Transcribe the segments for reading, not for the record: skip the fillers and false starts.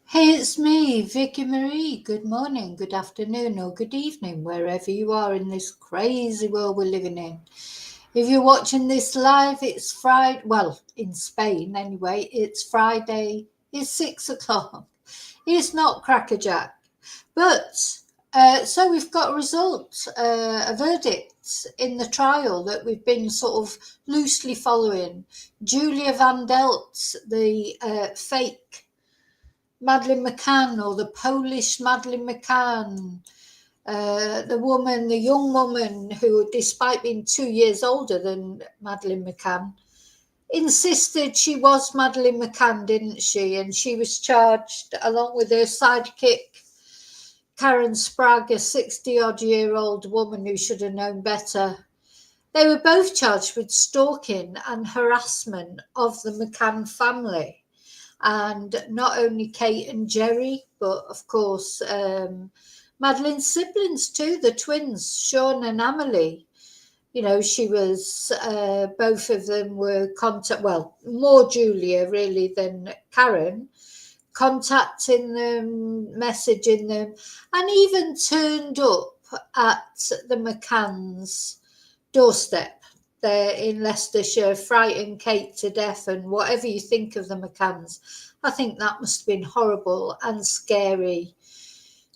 Hey, it's me, Vicky Marie. Good morning, good afternoon, or good evening, wherever you are in this crazy world we're living in. If you're watching this live, it's Friday. Well, in Spain anyway, it's Friday. It's 6 o'clock. It's not crackerjack. But so we've got a result, a verdict in the trial that we've been sort of loosely following. Julia Wandelt, the fake Madeleine McCann, or the Polish Madeleine McCann, the young woman who, despite being 2 years older than Madeleine McCann, insisted she was Madeleine McCann, didn't she? And she was charged along with her sidekick, Karen Sprague, a 60-odd-year-old woman who should have known better. They were both charged with stalking and harassment of the McCann family. And not only Kate and Jerry, but of course Madeleine's siblings too, the twins, Sean and Amelie. You know, she was, both of them were more Julia really than Karen, contacting them, messaging them, and even turned up at the McCann's doorstep there in Leicestershire, frightened Kate to death. And whatever you think of the McCanns, I think that must have been horrible and scary.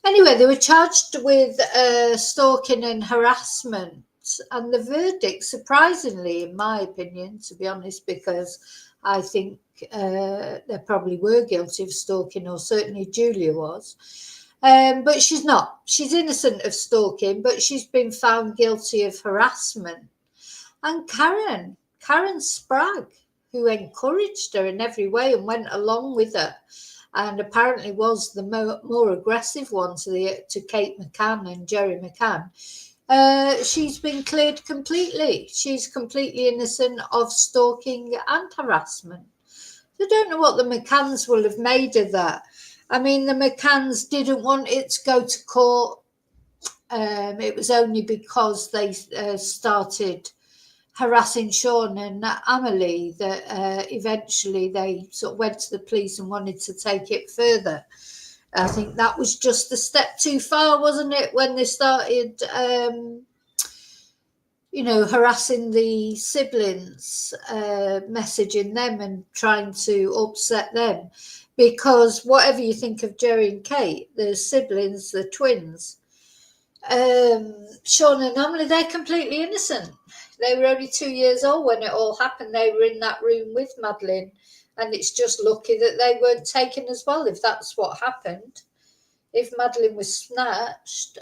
Anyway, they were charged with stalking and harassment, and the verdict, surprisingly, in my opinion, to be honest, because I think they probably were guilty of stalking, or certainly Julia was. But she's not. She's innocent of stalking, but she's been found guilty of harassment. And Karen Sprague, who encouraged her in every way and went along with her, and apparently was the more aggressive one to Kate McCann and Jerry McCann, she's been cleared completely. She's completely innocent of stalking and harassment. I don't know what the McCanns will have made of that. I mean, the McCanns didn't want it to go to court. It was only because they started harassing Sean and Amelie that eventually they sort of went to the police and wanted to take it further. I think that was just a step too far, wasn't it, when they started harassing the siblings, messaging them and trying to upset them. Because whatever you think of Jerry and Kate, the siblings, the twins, Sean and Amelie, they're completely innocent. They were only 2 years old when it all happened. They were in that room with Madeleine, and it's just lucky that they weren't taken as well, if that's what happened. If Madeleine was snatched,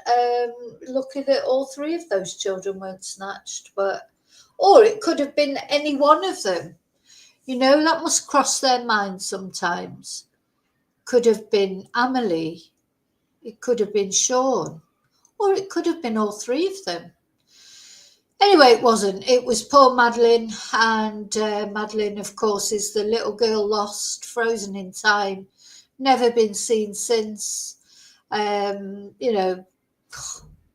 lucky that all three of those children weren't snatched. Or it could have been any one of them. You know, that must cross their mind sometimes. Could have been Amelie. It could have been Sean. Or it could have been all three of them. Anyway, it wasn't. It was poor Madeleine. And Madeleine, of course, is the little girl lost, frozen in time, never been seen since.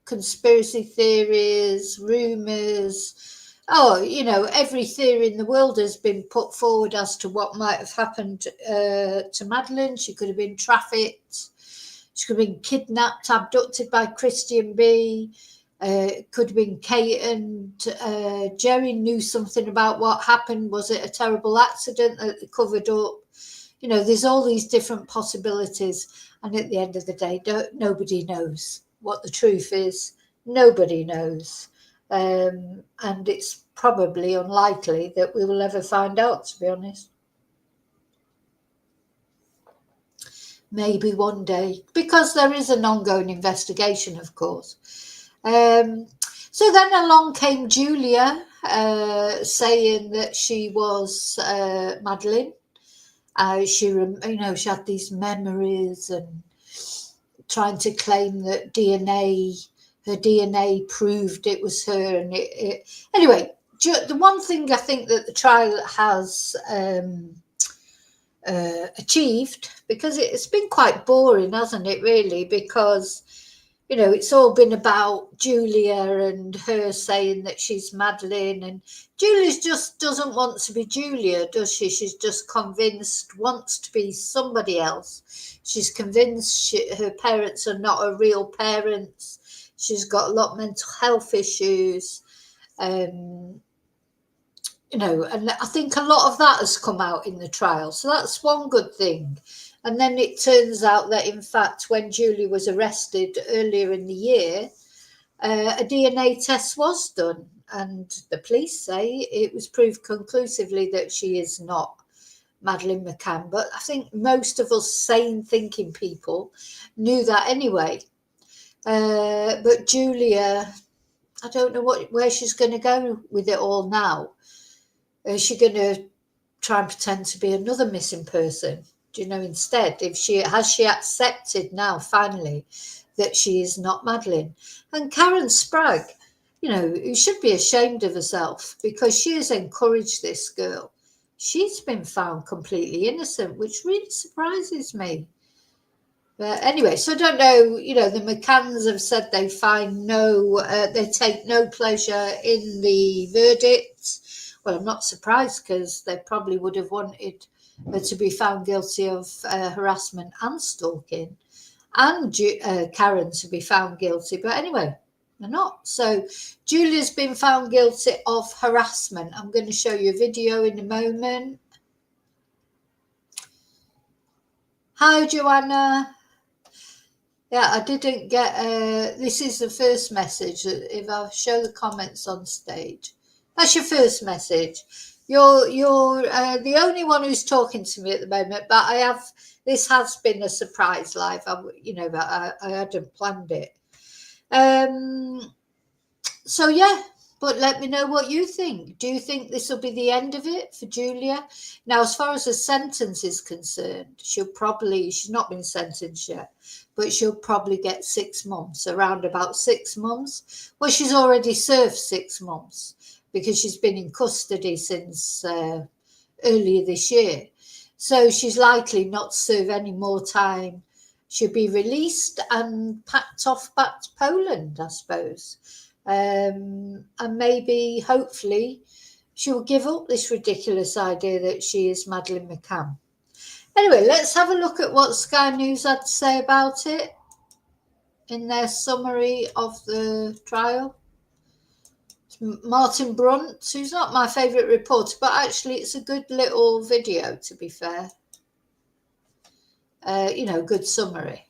Conspiracy theories, rumours. Every theory in the world has been put forward as to what might have happened to Madeleine. She could have been trafficked. She could have been kidnapped, abducted by Christian B. It could have been Kate and Jerry knew something about what happened. Was it a terrible accident that they covered up? You know, there's all these different possibilities. And at the end of the day, nobody knows what the truth is. Nobody knows. And it's probably unlikely that we will ever find out, to be honest. Maybe one day, because there is an ongoing investigation, of course. So then along came Julia, saying that she was Madeline. She had these memories and trying to claim that her DNA proved it was her. And anyway, the one thing I think that the trial has achieved, because it's been quite boring, hasn't it, really? Because it's all been about Julia and her saying that she's Madeline, and Julia just doesn't want to be Julia, does she? She's just convinced, wants to be somebody else. She's convinced her parents are not her real parents. She's got a lot of mental health issues. And I think a lot of that has come out in the trial. So that's one good thing. And then it turns out that, in fact, when Julie was arrested earlier in the year, a DNA test was done. And the police say it was proved conclusively that she is not Madeleine McCann. But I think most of us sane thinking people knew that anyway. But Julia, I don't know where she's going to go with it all now. Is she going to try and pretend to be another missing person? Instead, has she accepted now finally that she is not Madeline? And Karen Sprague, who should be ashamed of herself, because she has encouraged this girl. She's been found completely innocent, which really surprises me. But anyway, so I don't know, the McCanns have said they take no pleasure in the verdict. Well, I'm not surprised, because they probably would have wanted her to be found guilty of harassment and stalking, and Karen to be found guilty. But anyway, they're not. So Julia's been found guilty of harassment. I'm going to show you a video in a moment. Hi, Joanna. Yeah, I didn't get. This is the first message. If I show the comments on stage, that's your first message. You're the only one who's talking to me at the moment, but this has been a surprise live. I hadn't planned it. So yeah, but let me know what you think. Do you think this will be the end of it for Julia? Now, as far as the sentence is concerned, she's not been sentenced yet, but she'll probably get 6 months, around about 6 months. Well, she's already served 6 months, because she's been in custody since earlier this year. So she's likely not to serve any more time. She'll be released and packed off back to Poland, I suppose. And maybe, hopefully, she'll give up this ridiculous idea that she is Madeleine McCann. Anyway, let's have a look at what Sky News had to say about it in their summary of the trial. Martin Brunt, who's not my favourite reporter, but actually it's a good little video, to be fair. Good summary.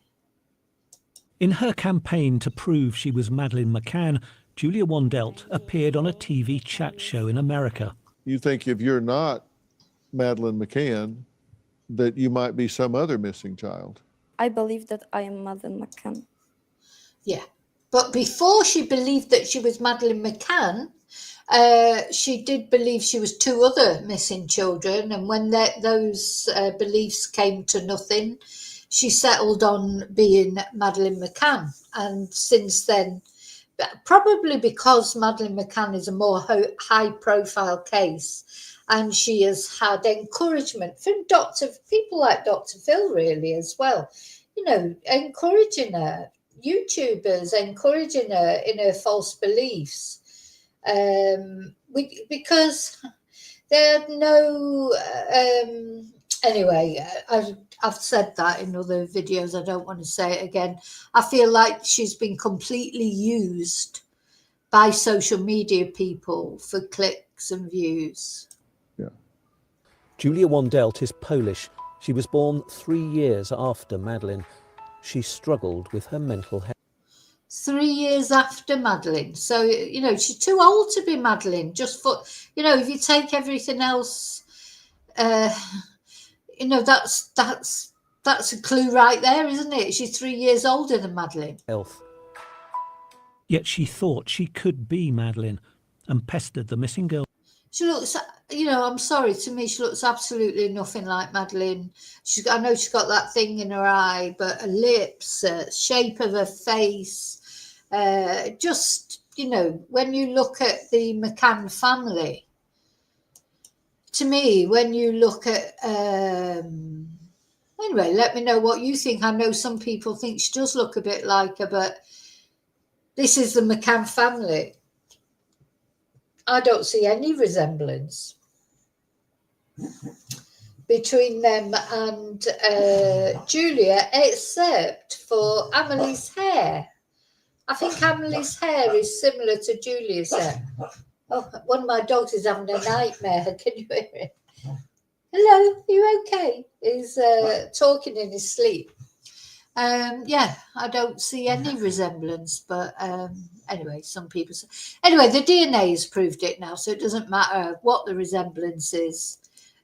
In her campaign to prove she was Madeleine McCann, Julia Wandelt appeared on a TV chat show in America. You think if you're not Madeleine McCann, that you might be some other missing child? I believe that I am Madeleine McCann. Yeah. But before she believed that she was Madeleine McCann, she did believe she was 2 other missing children. And when those beliefs came to nothing, she settled on being Madeleine McCann. And since then, probably because Madeleine McCann is a more high-profile case, and she has had encouragement from people like Dr. Phil, really, as well, encouraging her. YouTubers encouraging her in her false beliefs, because they had no. Anyway, I've said that in other videos. I don't want to say it again. I feel like she's been completely used by social media people for clicks and views. Yeah. Julia Wandelt is Polish. She was born 3 years after Madeleine. She struggled with her mental health. 3 years after Madeleine. So, she's too old to be Madeleine. Just for, if you take everything else, that's a clue right there, isn't it? She's 3 years older than Madeleine. Health. Yet she thought she could be Madeleine and pestered the missing girl. She looks, I'm sorry, to me, she looks absolutely nothing like Madeleine. I know she's got that thing in her eye, but her lips, shape of her face, when you look at the McCann family, to me, when you look at, anyway, let me know what you think. I know some people think she does look a bit like her, but this is the McCann family. I don't see any resemblance between them and Julia, except for Amelie's hair. I think Amelie's hair is similar to Julia's hair. Oh, one of my dogs is having a nightmare. Can you hear it? Hello, are you okay? He's talking in his sleep. I don't see any resemblance, but anyway, some people say. Anyway, the DNA has proved it now, so it doesn't matter what the resemblance is.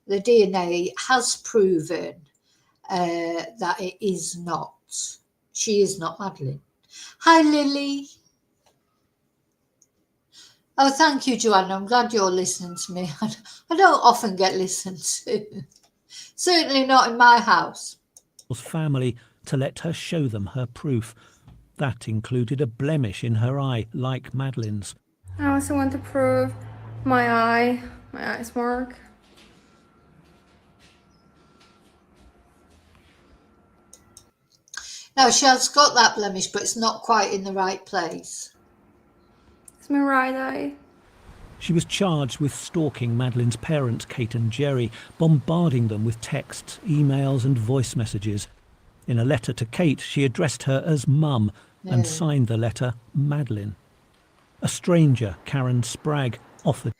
The DNA has proven that it is not. She is not Madeleine. Hi, Lily. Oh, thank you, Joanna. I'm glad you're listening to me. I don't often get listened to. Certainly not in my house. Family to let her show them her proof. That included a blemish in her eye, like Madeleine's. I also want to prove my eye's mark. No, she has got that blemish, but it's not quite in the right place. It's my right eye. She was charged with stalking Madeleine's parents, Kate and Jerry, bombarding them with texts, emails and voice messages. In a letter to Kate, she addressed her as Mum and signed the letter Madeleine. A stranger, Karen Spragg, offered.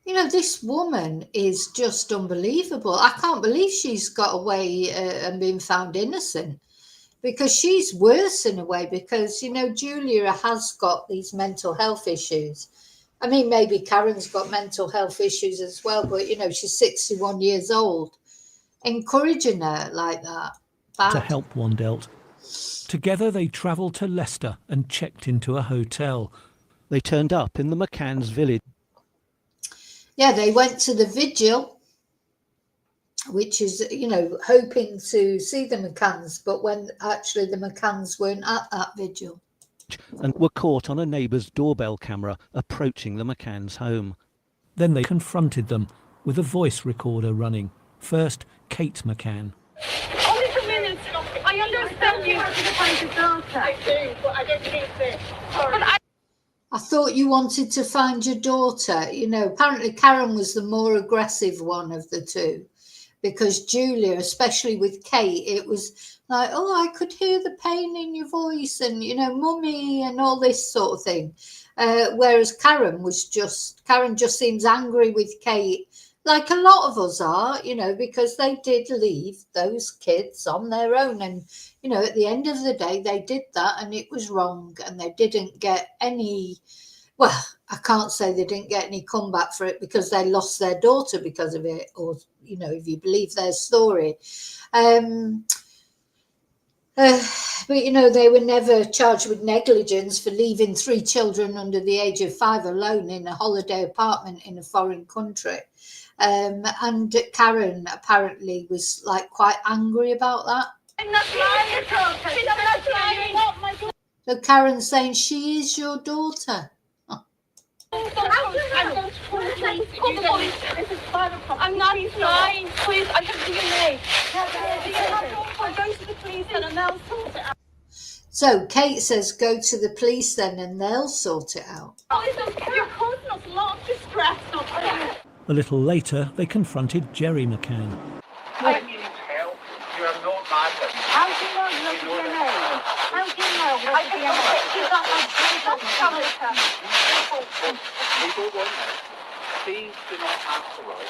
This woman is just unbelievable. I can't believe she's got away and been found innocent, because she's worse in a way, because, Julia has got these mental health issues. I mean, maybe Karen's got mental health issues as well, but, she's 61 years old. Encouraging her like that. Bad. To help Wandelt. Together they travelled to Leicester and checked into a hotel. They turned up in the McCann's village. Yeah, they went to the vigil, which is, hoping to see the McCanns, but when actually the McCanns weren't at that vigil. And were caught on a neighbour's doorbell camera approaching the McCann's home. Then they confronted them with a voice recorder running. First, Kate McCann. Only a minute. I understand you wanted to find your daughter. I do, but I don't think so. Sorry. I thought you wanted to find your daughter. Apparently Karen was the more aggressive one of the two, because Julia, especially with Kate, it was like, oh, I could hear the pain in your voice and, mummy and all this sort of thing. Whereas Karen just seems angry with Kate, like a lot of us are, because they did leave those kids on their own. And, at the end of the day, they did that and it was wrong. And they didn't get any, well, I can't say they didn't get any comeback for it, because they lost their daughter because of it, or, if you believe their story. But, they were never charged with negligence for leaving 3 children under the age of 5 alone in a holiday apartment in a foreign country. And Karen apparently was quite angry about that. I'm not lying, daughter. I'm not lying. Not my daughter. So Karen's saying she is your daughter. I'm not lying. Please, I have DNA. I'm going to the police and they'll sort it out. So Kate says, go to the police then and they'll sort it out. You're causing us a lot of distress. A little later, they confronted Jerry McCann. I need help. You are not Madeleine. How do you know you have DNA? How do you know you have DNA? She's not my daughter. We don't want this. Please do not answer us.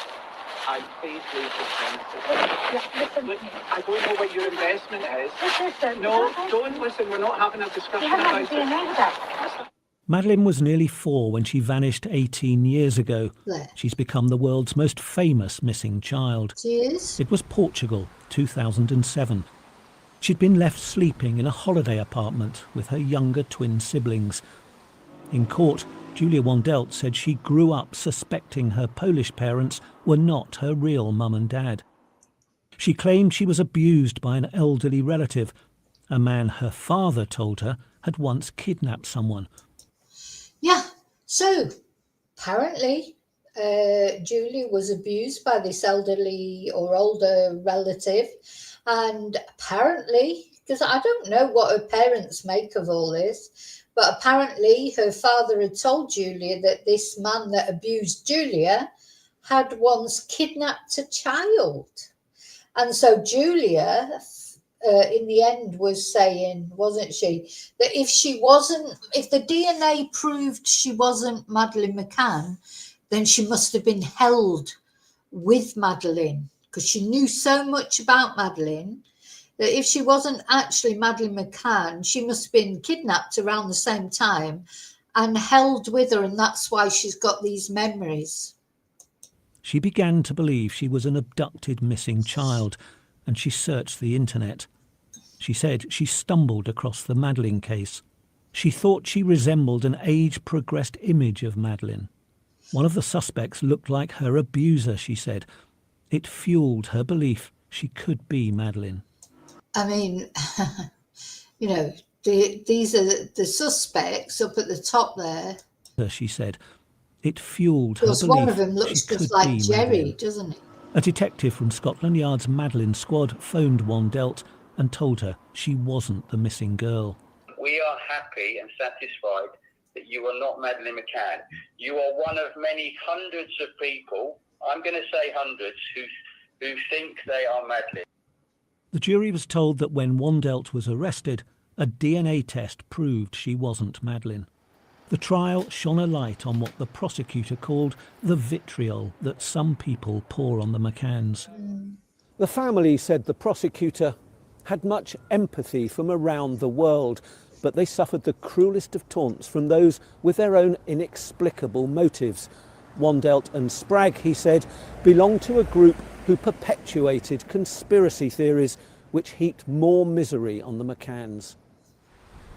And please leave the premises. Look, I don't know what your investment is. Listen. No, don't listen. We're not having a discussion about it. Madeleine was nearly 4 when she vanished 18 years ago. There. She's become the world's most famous missing child. She is. It was Portugal, 2007. She'd been left sleeping in a holiday apartment with her younger twin siblings. In court, Julia Wandelt said she grew up suspecting her Polish parents were not her real mum and dad. She claimed she was abused by an elderly relative, a man her father told her had once kidnapped someone. Yeah, so apparently Julie was abused by this elderly or older relative, and apparently, because I don't know what her parents make of all this, but apparently her father had told Julia that this man that abused Julia had once kidnapped a child. And so Julia, in the end, was saying, wasn't she, that if the DNA proved she wasn't Madeleine McCann, then she must have been held with Madeleine, because she knew so much about Madeleine that if she wasn't actually Madeleine McCann, she must have been kidnapped around the same time and held with her, and that's why she's got these memories. She began to believe she was an abducted missing child, and she searched the internet. She said she stumbled across the Madeleine case. She thought she resembled an age-progressed image of Madeleine. One of the suspects looked like her abuser, she said. It fueled her belief she could be Madeleine. I mean, you know, these are the suspects up at the top there. She said. It fueled her Because belief one of them looks she just could like be Jerry, Madeleine. doesn't he? A detective from Scotland Yard's Madeleine squad phoned Wandelt and told her she wasn't the missing girl. We are happy and satisfied that you are not Madeleine McCann. You are one of many hundreds of people, I'm going to say hundreds, who think they are Madeleine. The jury was told that when Wandelt was arrested, a DNA test proved she wasn't Madeleine. The trial shone a light on what the prosecutor called the vitriol that some people pour on the McCanns. The family said the prosecutor had much empathy from around the world, but they suffered the cruelest of taunts from those with their own inexplicable motives. Wandelt and Spragg, he said, belonged to a group who perpetuated conspiracy theories which heaped more misery on the McCanns.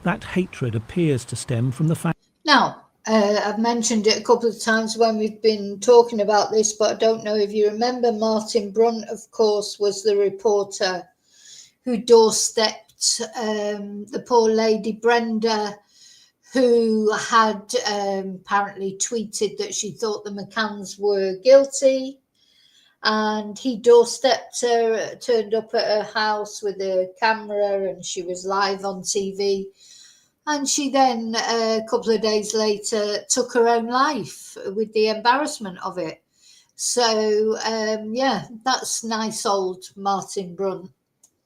That hatred appears to stem from the fact. Now, I've mentioned it a couple of times when we've been talking about this, but I don't know if you remember Martin Brunt, of course, was the reporter who doorstepped the poor lady Brenda, who had apparently tweeted that she thought the McCanns were guilty. And he doorstepped her, turned up at her house with a camera, and she was live on TV. And she then, a couple of days later, took her own life with the embarrassment of it. So, yeah, that's nice old Martin Brunt.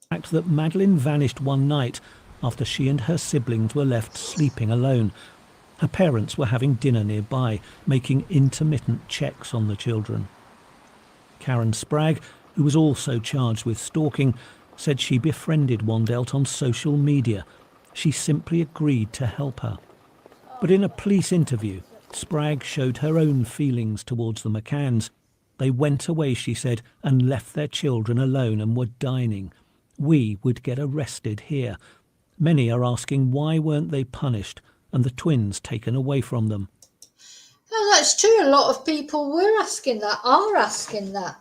The fact that Madeleine vanished one night after she and her siblings were left sleeping alone. Her parents were having dinner nearby, making intermittent checks on the children. Karen Spragg, who was also charged with stalking, said she befriended Wandelt on social media. She simply agreed to help her. But in a police interview, Spragg showed her own feelings towards the McCanns. They went away, she said, and left their children alone and were dining. We would get arrested here. Many are asking why weren't they punished and the twins taken away from them. No, that's true. A lot of people are asking that.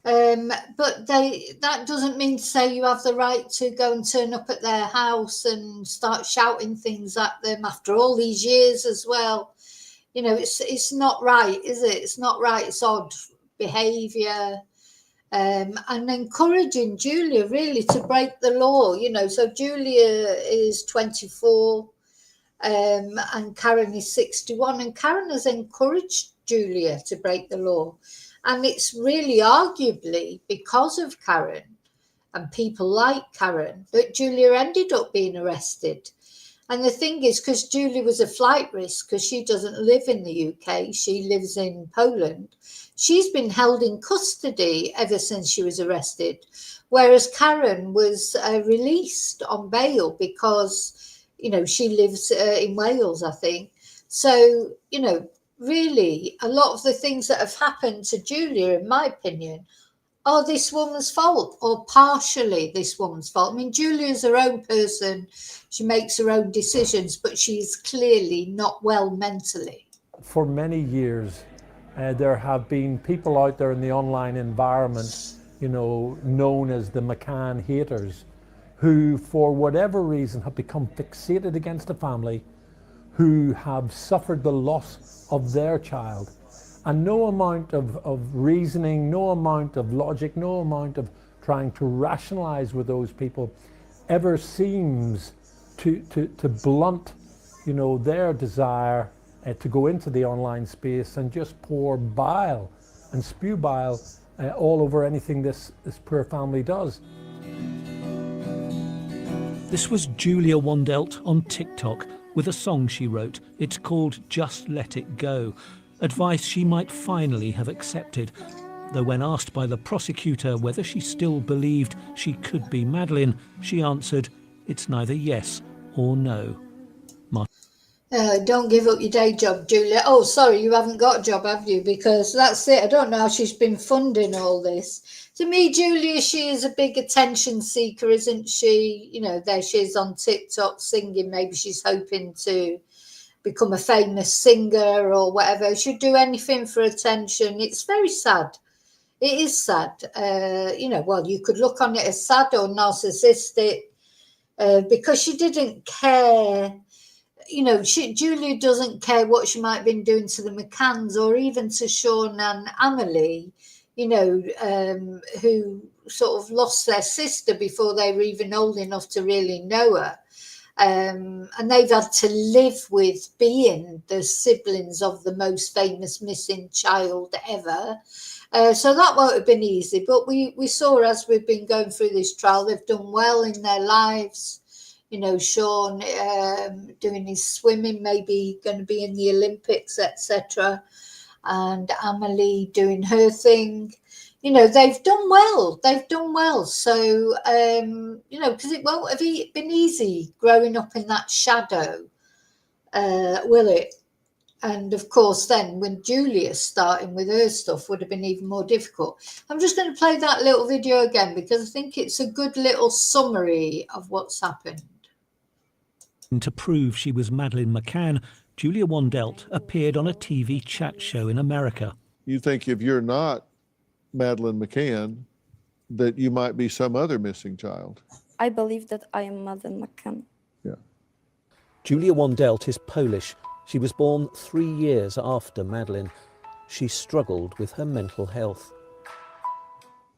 But that doesn't mean to say you have the right to go and turn up at their house and start shouting things at them after all these years as well. You know, it's not right, is it? It's not right. It's odd behaviour. And encouraging Julia really to break the law, you know. So Julia is 24 and Karen is 61, and Karen has encouraged Julia to break the law. And it's really arguably because of Karen and people like Karen that Julia ended up being arrested. And the thing is, because Julia was a flight risk, because she doesn't live in the UK, she lives in Poland, she's been held in custody ever since she was arrested, whereas Karen was released on bail because, you know, she lives in Wales, I think. So, you know, really, a lot of the things that have happened to Julia, in my opinion, oh, this woman's fault, or partially this woman's fault. I mean, Julia's her own person. She makes her own decisions, but she's clearly not well mentally. For many years, there have been people out there in the online environment, you know, known as the McCann haters, who, for whatever reason, have become fixated against the family, who have suffered the loss of their child. And no amount of reasoning, no amount of logic, no amount of trying to rationalize with those people ever seems to blunt, you know, their desire to go into the online space and just pour bile and spew bile all over anything this poor family does. This was Julia Wandelt on TikTok with a song she wrote. It's called Just Let It Go. Advice she might finally have accepted, though when asked by the prosecutor whether she still believed she could be Madeleine, she answered, it's neither yes or no. Don't give up your day job, Julia. Oh, sorry, you haven't got a job, have you? Because that's it. I don't know how she's been funding all this. To me, Julia, she is a big attention seeker, isn't she? You know, there she is on TikTok singing. Maybe she's hoping to become a famous singer or whatever. She'd do anything for attention. It's very sad. It is sad. You know, well, you could look on it as sad or narcissistic because she didn't care. You know, Julia doesn't care what she might have been doing to the McCanns or even to Sean and Amelie, you know, who sort of lost their sister before they were even old enough to really know her. And they've had to live with being the siblings of the most famous missing child ever. So that won't have been easy. But we saw as we've been going through this trial, they've done well in their lives. You know, Sean doing his swimming, maybe going to be in the Olympics, etc. And Amelie doing her thing. You know, they've done well. They've done well. So, you know, because it won't have been easy growing up in that shadow, will it? And of course, then when Julia's starting with her stuff would have been even more difficult. I'm just going to play that little video again because I think it's a good little summary of what's happened. To prove she was Madeleine McCann, Julia Wandelt appeared on a TV chat show in America. You think if you're not Madeleine McCann, that you might be some other missing child. I believe that I am Madeleine McCann. Yeah. Julia Wandelt is Polish. She was born 3 years after Madeleine. She struggled with her mental health.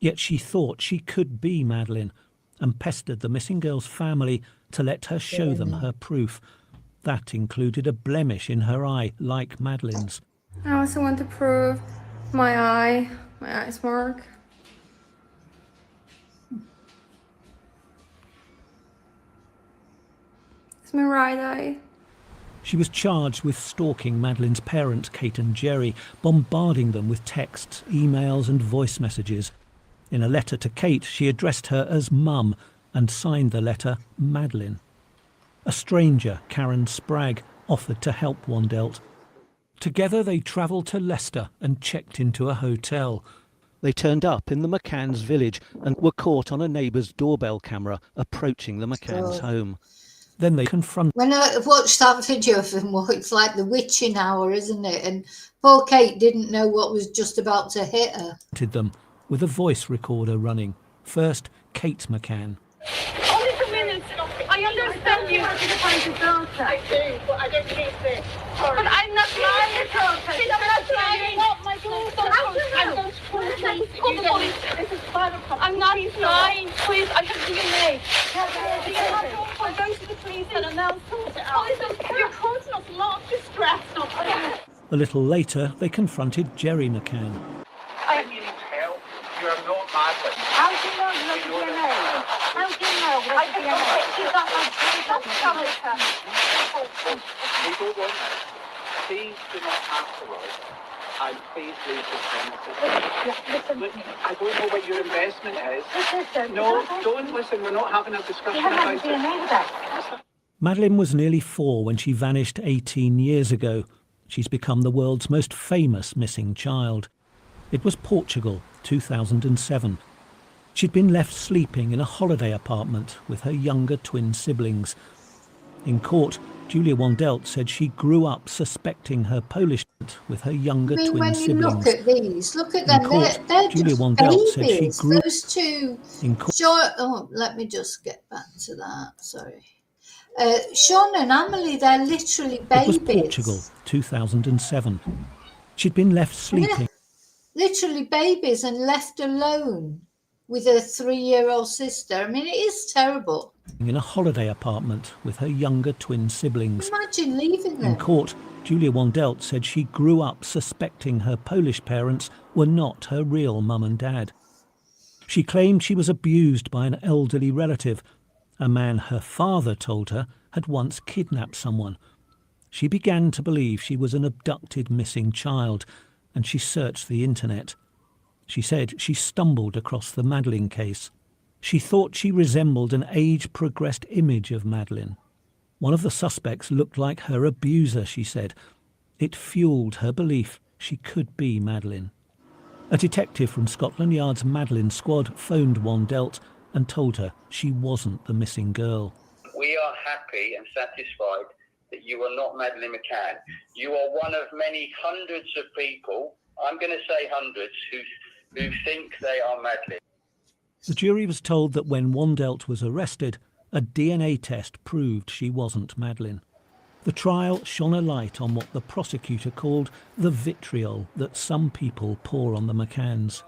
Yet she thought she could be Madeleine and pestered the missing girl's family to let her show them her proof. That included a blemish in her eye, like Madeleine's. I also want to prove my eye's mark. It's my right eye. She was charged with stalking Madeleine's parents, Kate and Jerry, bombarding them with texts, emails and voice messages. In a letter to Kate, she addressed her as Mum and signed the letter Madeleine. A stranger, Karen Spragg, offered to help Wandelt. Together they travelled to Leicester and checked into a hotel. They turned up in the McCann's village and were caught on a neighbour's doorbell camera approaching the McCann's home. Then they confronted... When I watched that video of them, it's like the witching hour, isn't it? And poor Kate didn't know what was just about to hit her. ...them with a voice recorder running. First, Kate McCann. Oh, just a minute. I understand you. I do, but I don't need this. But I'm not lying. I'm not lying. Not my daughter. I'm going to call the police. Call the police. This is 5 o'clock. I'm not lying. Please, I have DNA. I'm going to the police and now sort it out. You're causing us a lot of distress. A little later, they confronted Jerry McCann. I need help. You are not Madeleine. How do you know you're the DNA? How do you know you're the DNA? We don't want this. Please do not afterwards. And please leave the premises. Look, I don't know what your investment is. No, don't listen. We're not having a discussion about it. Madeleine was nearly 4 when she vanished 18 years ago. She's become the world's most famous missing child. It was Portugal, 2007. She'd been left sleeping in a holiday apartment with her younger twin siblings. In court, Julia Wandelt said she grew up suspecting her Polish with her younger I mean, twin when you siblings. look at these, look at In them. court, They're Julia just Wandelt said she babies. grew Those two. in court. Oh, let me just get back to that. Sorry. Sean and Amelie, they're literally babies. It was Portugal, 2007. She'd been left sleeping. Literally babies and left alone with a 3-year-old sister. I mean, it is terrible. In a holiday apartment with her younger twin siblings. Imagine leaving them. In court, Julia Wandelt said she grew up suspecting her Polish parents were not her real mum and dad. She claimed she was abused by an elderly relative, a man her father told her had once kidnapped someone. She began to believe she was an abducted missing child, and she searched the internet. She said she stumbled across the Madeleine case. She thought she resembled an age-progressed image of Madeleine. One of the suspects looked like her abuser, she said. It fueled her belief she could be Madeleine. A detective from Scotland Yard's Madeleine squad phoned Wandelt and told her she wasn't the missing girl. We are happy and satisfied that you are not Madeleine McCann. You are one of many hundreds of people, I'm going to say hundreds, who think they are Madeleine. The jury was told that when Wandelt was arrested, a DNA test proved she wasn't Madeleine. The trial shone a light on what the prosecutor called the vitriol that some people pour on the McCanns.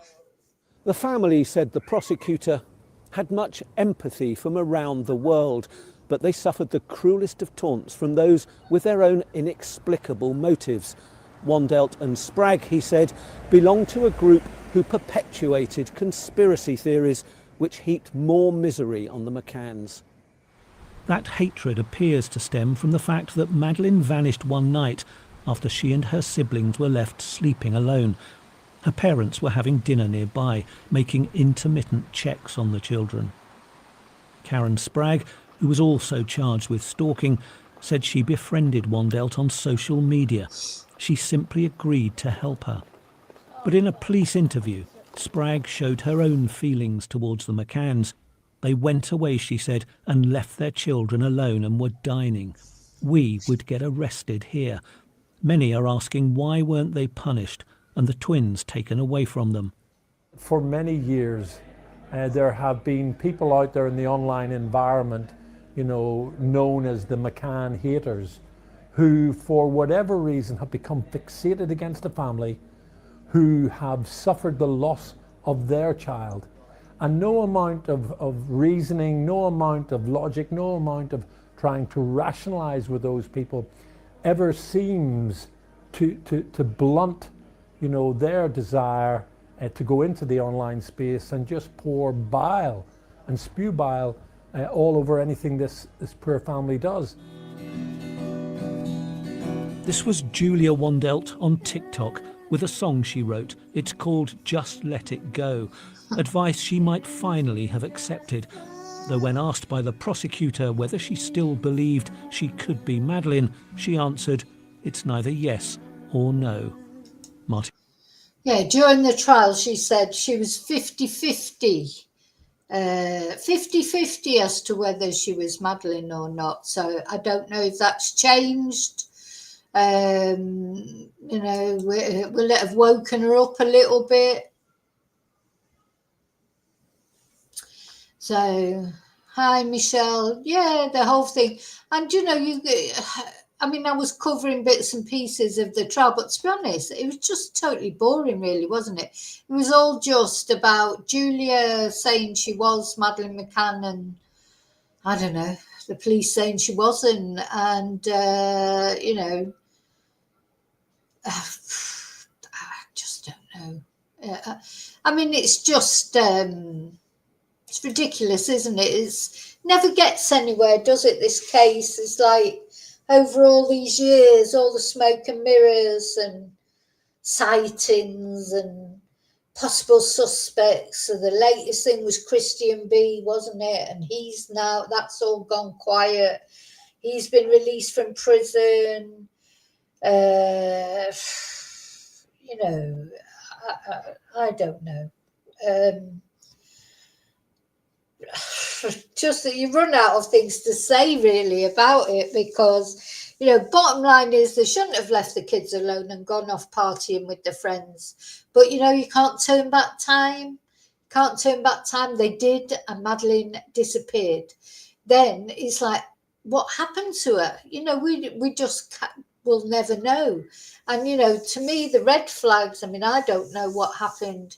The family said the prosecutor had much empathy from around the world, but they suffered the cruelest of taunts from those with their own inexplicable motives. Wandelt and Spragg, he said, belonged to a group who perpetuated conspiracy theories which heaped more misery on the McCanns. That hatred appears to stem from the fact that Madeleine vanished one night after she and her siblings were left sleeping alone. Her parents were having dinner nearby, making intermittent checks on the children. Karen Spragg, who was also charged with stalking, said she befriended Wandelt on social media. She simply agreed to help her. But in a police interview, Spragg showed her own feelings towards the McCanns. They went away, she said, and left their children alone and were dining. We would get arrested here. Many are asking why weren't they punished and the twins taken away from them. For many years, there have been people out there in the online environment, known as the McCann haters, who for whatever reason have become fixated against the family, who have suffered the loss of their child. And no amount of reasoning, no amount of logic, no amount of trying to rationalize with those people ever seems to blunt, their desire to go into the online space and just pour bile and spew bile all over anything this poor family does. This was Julia Wandelt on TikTok with a song she wrote. It's called Just Let It Go, advice she might finally have accepted. Though when asked by the prosecutor whether she still believed she could be Madeleine, she answered, it's neither yes or no. Martin. Yeah, during the trial, she said she was 50-50. 50-50 as to whether she was Madeleine or not. So I don't know if that's changed. Will it have woken her up a little bit? So, hi, Michelle. Yeah, the whole thing. And, I was covering bits and pieces of the trial, but to be honest, it was just totally boring, really, wasn't it? It was all just about Julia saying she was Madeleine McCann and, I don't know, the police saying she wasn't. And, I just don't know. It's just, it's ridiculous, isn't it? It never gets anywhere, does it, this case? It's like, over all these years, all the smoke and mirrors and sightings and possible suspects. So the latest thing was Christian B, wasn't it? And that's all gone quiet. He's been released from prison. I don't know. just that you run out of things to say really about it, because, you know, bottom line is they shouldn't have left the kids alone and gone off partying with their friends. But, you know, you can't turn back time. Can't turn back time. They did, and Madeleine disappeared. Then it's like, what happened to her? You know, we just will never know. And, you know, to me, the red flags, I mean, I don't know what happened,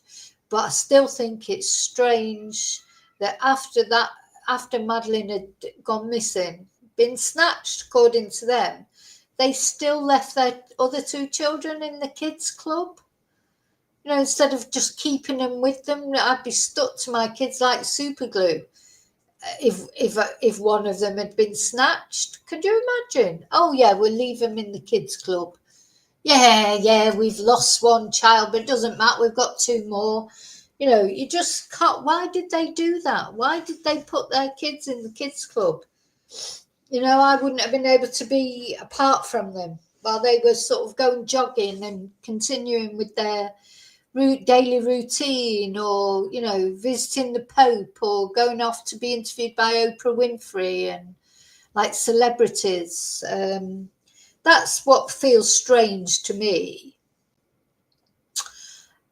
but I still think it's strange that after Madeleine had gone missing, been snatched, according to them, they still left their other two children in the kids' club. You know, instead of just keeping them with them, I'd be stuck to my kids like super glue if one of them had been snatched. Could you imagine? Oh, yeah, we'll leave them in the kids' club. Yeah, we've lost one child, but it doesn't matter. We've got two more. You know, you just can't. Why did they do that? Why did they put their kids in the kids' club? You know, I wouldn't have been able to be apart from them while they were sort of going jogging and continuing with their daily routine, or, you know, visiting the Pope, or going off to be interviewed by Oprah Winfrey and like celebrities. That's what feels strange to me.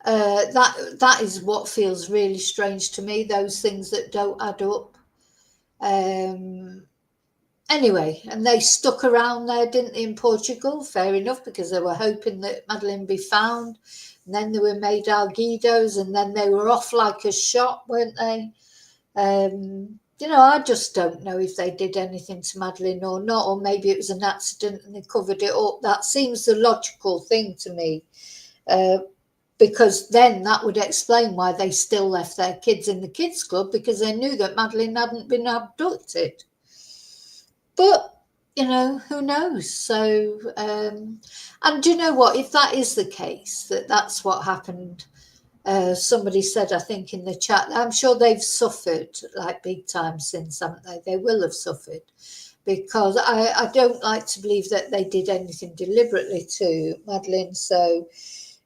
That is what feels really strange to me, those things that don't add up. Anyway, and they stuck around there, didn't they, in Portugal? Fair enough, because they were hoping that Madeleine be found. And then they were made Alguidos, and then they were off like a shot, weren't they? You know, I just don't know if they did anything to Madeleine or not, or maybe it was an accident and they covered it up. That seems the logical thing to me, because then that would explain why they still left their kids in the kids' club, because they knew that Madeleine hadn't been abducted. But, you know, who knows? So, and do you know what? If that is the case, that's what happened, somebody said, I think, in the chat, I'm sure they've suffered like big time since, haven't they? They will have suffered, because I don't like to believe that they did anything deliberately to Madeleine. So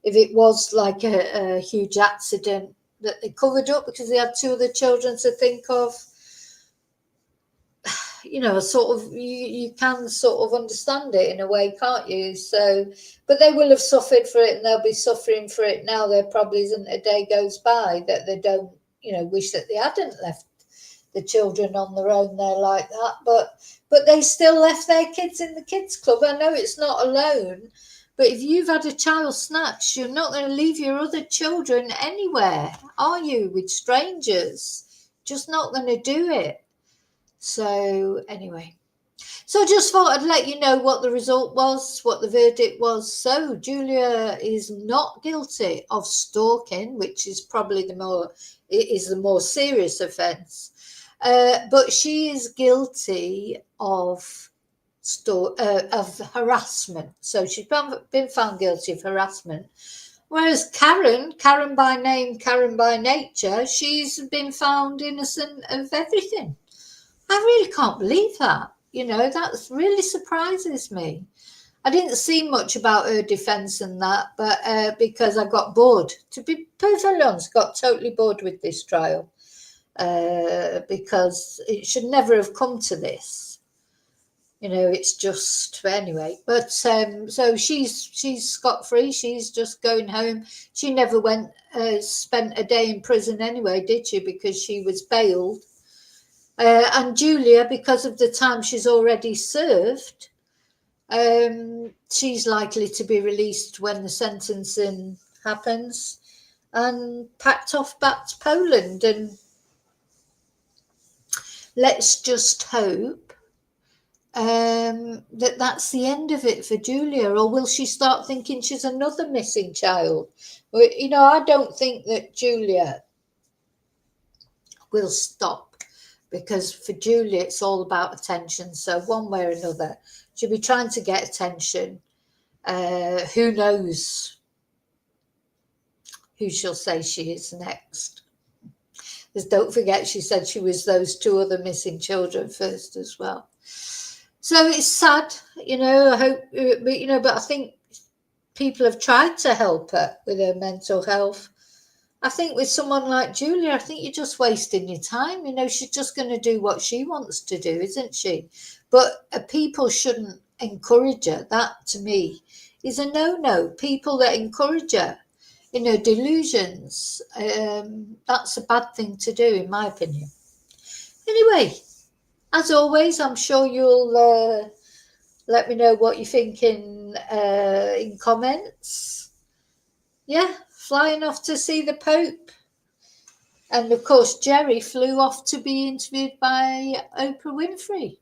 if it was like a huge accident that they covered up because they had two other children to think of, you know, sort of, you can sort of understand it in a way, can't you? So, but they will have suffered for it, and they'll be suffering for it now. There probably isn't a day goes by that they don't, you know, wish that they hadn't left the children on their own there like that. But they still left their kids in the kids' club. I know it's not alone, but if you've had a child snatched, you're not going to leave your other children anywhere, are you, with strangers? Just not going to do it. So anyway, so just thought I'd let you know what the result was, what the verdict was. So Julia is not guilty of stalking, which is probably the more serious offence, but she is guilty of harassment. So she's been found guilty of harassment. Whereas Karen by name, Karen by nature, she's been found innocent of everything. I really can't believe that. You know, that really surprises me. I didn't see much about her defence and that, but because I got bored. To be perfectly honest, got totally bored with this trial, because it should never have come to this. You know, it's just, anyway. But so she's scot-free. She's just going home. She never spent a day in prison anyway, did she? Because she was bailed. And Julia, because of the time she's already served, she's likely to be released when the sentencing happens and packed off back to Poland. And let's just hope that's the end of it for Julia. Or will she start thinking she's another missing child? Well, you know, I don't think that Julia will stop. Because for Julia, it's all about attention. So one way or another, she'll be trying to get attention. Who knows who she'll say she is next. Because don't forget, she said she was those two other missing children first as well. So it's sad, you know, I hope, but, you know, but I think people have tried to help her with her mental health. I think with someone like Julia, I think you're just wasting your time. You know, she's just going to do what she wants to do, isn't she? But people shouldn't encourage her. That, to me, is a no-no. People that encourage her, you know, delusions, that's a bad thing to do, in my opinion. Anyway, as always, I'm sure you'll let me know what you think in comments. Yeah, flying off to see the Pope. And of course, Jerry flew off to be interviewed by Oprah Winfrey.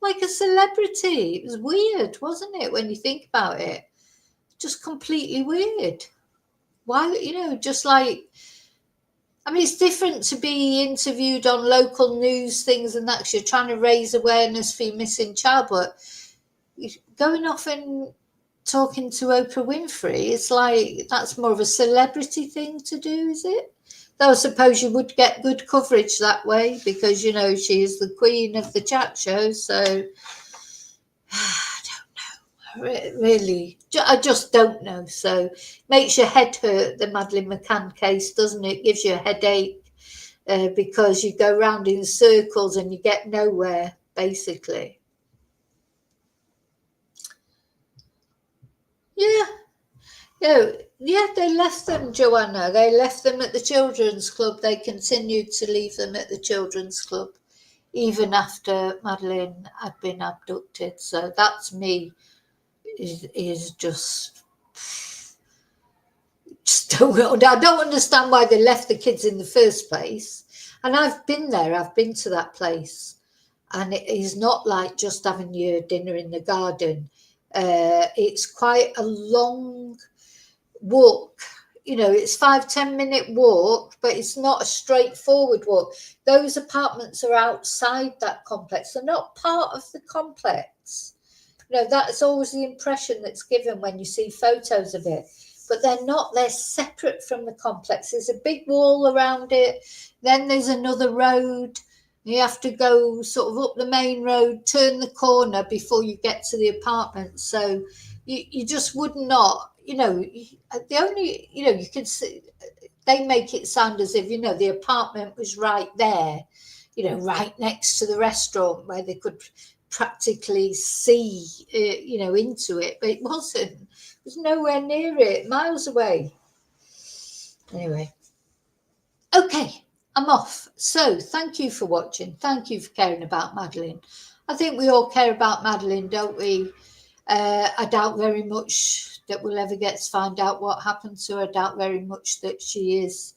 Like a celebrity. It was weird, wasn't it, when you think about it? Just completely weird. Why, you know, just like, I mean, it's different to be interviewed on local news things and that, 'cause you're trying to raise awareness for your missing child, but going off and talking to Oprah Winfrey, it's like, that's more of a celebrity thing to do, is it? Though I suppose you would get good coverage that way because, you know, she is the queen of the chat show. So I don't know, really. I just don't know. So makes your head hurt, the Madeleine McCann case, doesn't it? Gives you a headache because you go round in circles and you get nowhere, basically. Yeah, they left them, Joanna. They left them at the children's club. They continued to leave them at the children's club even after Madeleine had been abducted. So that, to me, is just don't. I don't understand why they left the kids in the first place. And I've been there. I've been to that place, and it is not like just having your dinner in the garden. It's quite a long walk, you know, it's 5-10 minute walk, but it's not a straightforward walk. Those apartments are outside that complex. They're not part of the complex. You know, that's always the impression that's given when you see photos of it, but they're not. They're separate from the complex. There's a big wall around it, then there's another road. You have to go sort of up the main road, turn the corner before you get to the apartment. So you just would not, you know, the only, you know, you could see, they make it sound as if, you know, the apartment was right there, you know, right next to the restaurant where they could practically see, you know, into it, but it wasn't. It was nowhere near it, miles away. Anyway, okay, I'm off. So thank you for watching. Thank you for caring about Madeleine. I think we all care about Madeleine, don't we? I doubt very much that we'll ever get to find out what happened to her. I doubt very much that she is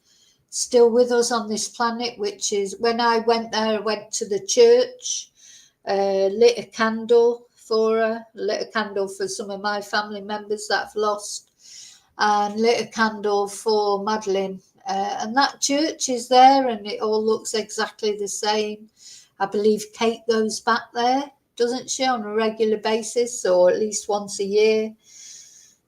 still with us on this planet, which is, when I went there, I went to the church, lit a candle for her, lit a candle for some of my family members that I've lost, and lit a candle for Madeleine. And that church is there and it all looks exactly the same. I believe Kate goes back there, doesn't she, on a regular basis, or at least once a year,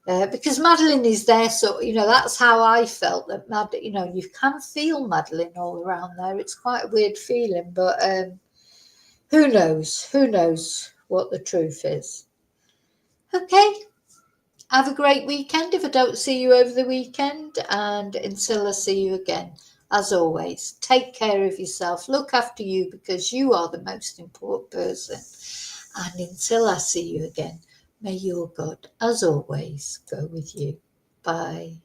because Madeleine is there. So, you know, that's how I felt, that you know, you can feel Madeleine all around there. It's quite a weird feeling, but who knows what the truth is. Okay, have a great weekend if I don't see you over the weekend, and until I see you again, as always, take care of yourself, look after you, because you are the most important person. And until I see you again, may your God, as always, go with you. Bye.